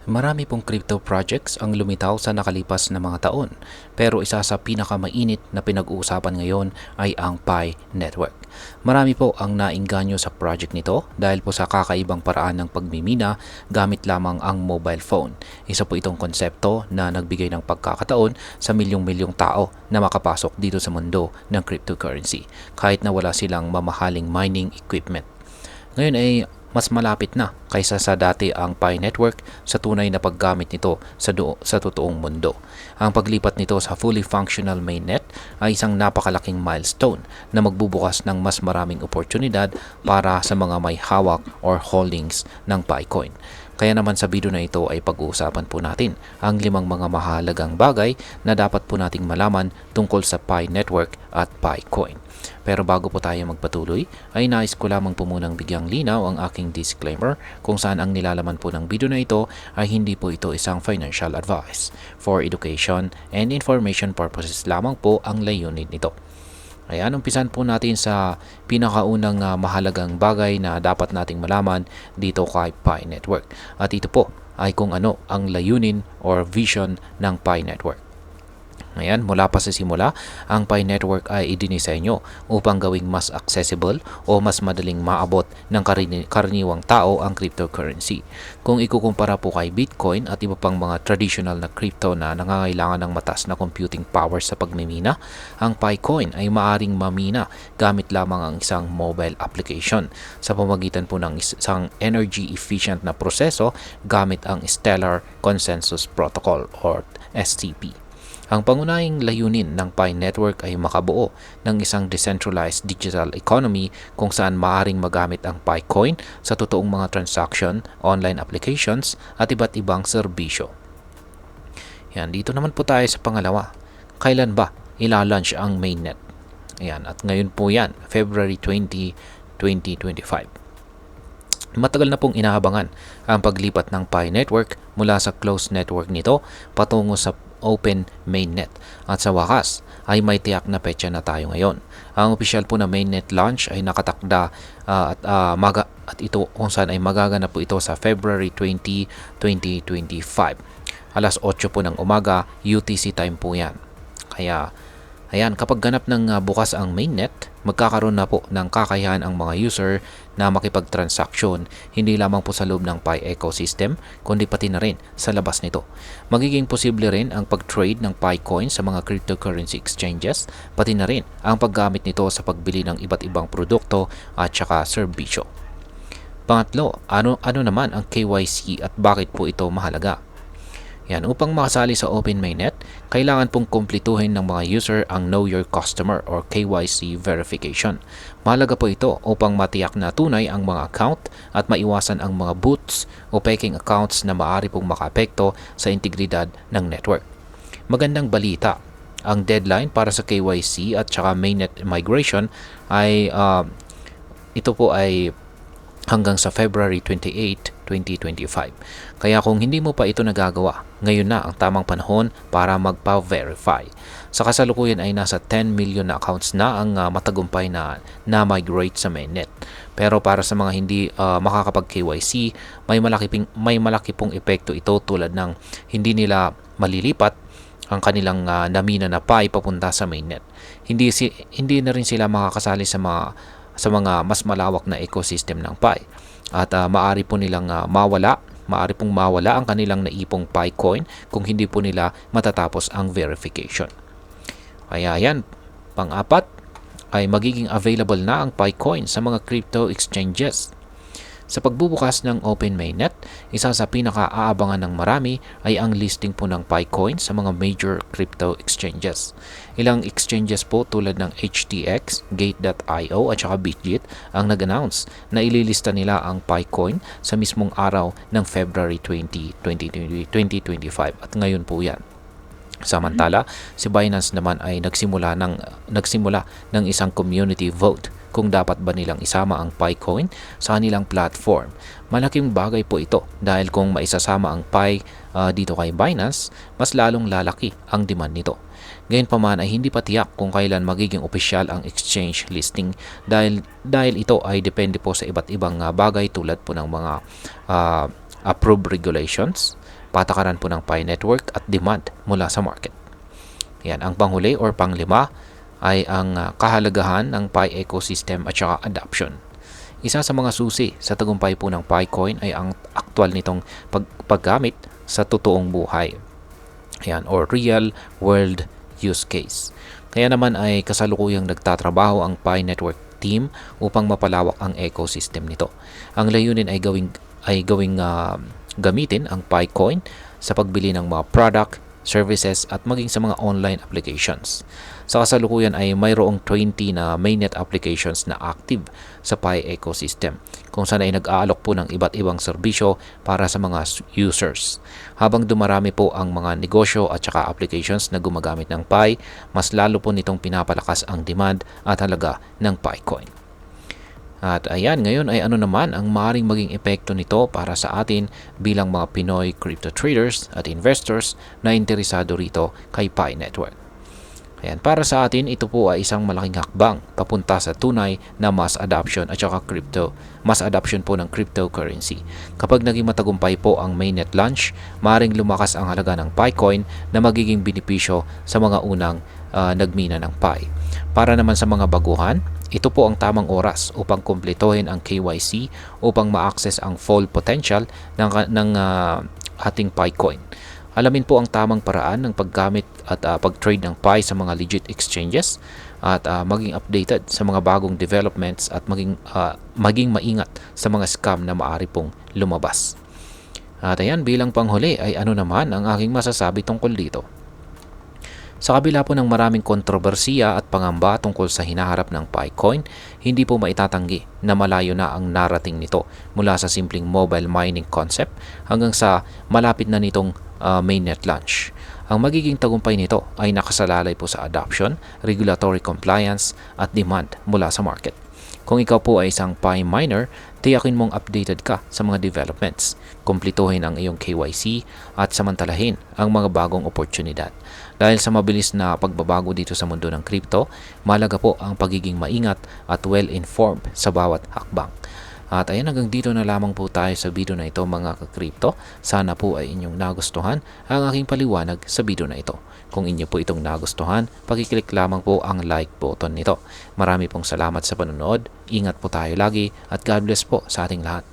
Marami pong crypto projects ang lumitaw sa nakalipas na mga taon, pero isa sa pinakamainit na pinag-uusapan ngayon ay ang Pi Network. Marami po ang nainganyo sa project nito dahil po sa kakaibang paraan ng pagmimina gamit lamang ang mobile phone. Isa po itong konsepto na nagbigay ng pagkakataon sa milyong-milyong tao na makapasok dito sa mundo ng cryptocurrency kahit na wala silang mamahaling mining equipment. Ngayon ay mas malapit na kaysa sa dati ang Pi Network sa tunay na paggamit nito sa totoong mundo. Ang paglipat nito sa fully functional mainnet ay isang napakalaking milestone na magbubukas ng mas maraming oportunidad para sa mga may hawak or holdings ng Picoin. Kaya naman sa video na ito ay pag-uusapan po natin ang 5 mga mahalagang bagay na dapat po nating malaman tungkol sa Pi Network at Picoin. Pero bago po tayo magpatuloy, ay nais ko lamang po munang bigyang linaw ang aking disclaimer kung saan ang nilalaman po ng video na ito ay hindi po ito isang financial advice. For education and information purposes lamang po ang layunin nito. Ayan, umpisan po natin sa pinakaunang mahalagang bagay na dapat nating malaman dito kay Pi Network. At ito po ay kung ano ang layunin or vision ng Pi Network. Ayan, mula pa sa simula, ang Pi Network ay idinisenyo upang gawing mas accessible o mas madaling maabot ng karaniwang tao ang cryptocurrency. Kung ikukumpara po kay Bitcoin at iba pang mga traditional na crypto na nangangailangan ng mataas na computing power sa pagmimina, ang Picoin ay maaring mamina gamit lamang ang isang mobile application sa pamamagitan po ng isang energy efficient na proseso gamit ang Stellar Consensus Protocol or SCP. Ang pangunahing layunin ng Pi Network ay makabuo ng isang decentralized digital economy kung saan maaaring magamit ang Picoin sa totoong mga transaction, online applications at iba't ibang serbisyo. Yan, dito naman po tayo sa pangalawa. Kailan ba ila-launch ang mainnet? Ayan, at ngayon po yan, February 20, 2025. Matagal na pong inaabangan ang paglipat ng Pi Network mula sa closed network nito patungo sa open mainnet. At sa wakas ay may tiyak na petsa na tayo ngayon. Ang opisyal po na mainnet launch ay nakatakda at ito kung saan ay magaganap po ito sa February 20, 2025. Alas 8 po ng umaga, UTC time po yan. Kaya ayan, kapag ganap ng bukas ang mainnet, magkakaroon na po ng kakayahan ang mga user na makipagtransaksyon hindi lamang po sa loob ng Pi ecosystem, kundi pati na rin sa labas nito. Magiging posible rin ang pag-trade ng Picoin sa mga cryptocurrency exchanges, pati na rin ang paggamit nito sa pagbili ng iba't ibang produkto at saka serbisyo. Pangatlo, ano naman ang KYC at bakit po ito mahalaga? Yan, upang makasali sa open mainnet, kailangan pong kumpletuhin ng mga user ang Know Your Customer or KYC verification. Mahalaga po ito upang matiyak na tunay ang mga account at maiwasan ang mga bots o peking accounts na maaari pong makaapekto sa integridad ng network. Magandang balita, ang deadline para sa KYC at saka mainnet migration ay ito po ay hanggang sa February 28, 2025. Kaya kung hindi mo pa ito nagagawa, ngayon na ang tamang panahon para magpa-verify. Sa kasalukuyan ay nasa 10 million na accounts na ang matagumpay na migrate sa mainnet. Pero para sa mga hindi makakapag-KYC, may malaki pong epekto ito tulad ng hindi nila malilipat ang kanilang namina na Pi papunta sa mainnet. Hindi na rin sila makakasali sa mga mas malawak na ecosystem ng Pi. At maaari po nilang mawala ang kanilang naipong Picoin kung hindi po nila matatapos ang verification. Kaya yan, pang-apat ay magiging available na ang Picoin sa mga crypto exchanges. Sa pagbubukas ng open mainnet, isa sa pinaka-aabangan ng marami ay ang listing po ng Picoin sa mga major crypto exchanges. Ilang exchanges po tulad ng HTX, Gate.io at saka Bitget ang nag-announce na ililista nila ang Picoin sa mismong araw ng February 20, 2025 at ngayon po yan. Samantala, si Binance naman ay nagsimula ng isang community vote kung dapat ba nilang isama ang Picoin sa kanilang platform. Malaking bagay po ito dahil kung maisasama ang Pi dito kay Binance, mas lalong lalaki ang demand nito. Gayunpaman ay hindi pa tiyak kung kailan magiging opisyal ang exchange listing dahil ito ay depende po sa iba't ibang bagay tulad po ng mga approved regulations, patakaran po ng Pi Network at demand mula sa market. Yan, ang panghuli or panglima ay ang kahalagahan ng Pi ecosystem at saka adoption. Isa sa mga susi sa tagumpay po ng PiCoin ay ang aktual nitong paggamit sa totoong buhay. Yan, or real world use case. Kaya naman ay kasalukuyang nagtatrabaho ang Pi Network team upang mapalawak ang ecosystem nito. Ang layunin ay gamitin ang PiCoin sa pagbili ng mga product, services at maging sa mga online applications. Sa kasalukuyan ay mayroong 20 na mainnet applications na active sa Pi ecosystem kung saan ay nag-aalok po ng iba't ibang serbisyo para sa mga users. Habang dumarami po ang mga negosyo at saka applications na gumagamit ng Pi, mas lalo po nitong pinapalakas ang demand at halaga ng PiCoin. At ayan, ngayon ay ano naman ang maaaring maging epekto nito para sa atin bilang mga Pinoy crypto traders at investors na interesado rito kay Pi Network. Ayan, para sa atin, ito po ay isang malaking hakbang papunta sa tunay na mass adoption at saka mass adoption po ng cryptocurrency. Kapag naging matagumpay po ang mainnet launch, maaaring lumakas ang halaga ng PiCoin na magiging benepisyo sa mga unang nagmina ng Pi. Para naman sa mga baguhan, ito po ang tamang oras upang kumpletuhin ang KYC upang ma-access ang full potential ng ating PiCoin. Alamin po ang tamang paraan ng paggamit at pag-trade ng Pi sa mga legit exchanges at maging updated sa mga bagong developments at maging maingat sa mga scam na maaari pong lumabas. At ayan, bilang panghuli ay ano naman ang aking masasabi tungkol dito. Sa kabila po ng maraming kontrobersiya at pangamba tungkol sa hinaharap ng PiCoin, hindi po maitatanggi na malayo na ang narating nito mula sa simpleng mobile mining concept hanggang sa malapit na nitong mainnet launch. Ang magiging tagumpay nito ay nakasalalay po sa adoption, regulatory compliance at demand mula sa market. Kung ikaw po ay isang Pi miner, tiyakin mong updated ka sa mga developments, kumpletuhin ang iyong KYC at samantalahin ang mga bagong oportunidad. Dahil sa mabilis na pagbabago dito sa mundo ng crypto, mahalaga po ang pagiging maingat at well-informed sa bawat hakbang. At ayan, hanggang dito na lamang po tayo sa video na ito mga ka-crypto. Sana po ay inyong nagustuhan ang aking paliwanag sa video na ito. Kung inyo po itong nagustuhan, pakiclick lamang po ang like button nito. Marami pong salamat sa panonood. Ingat po tayo lagi at God bless po sa ating lahat.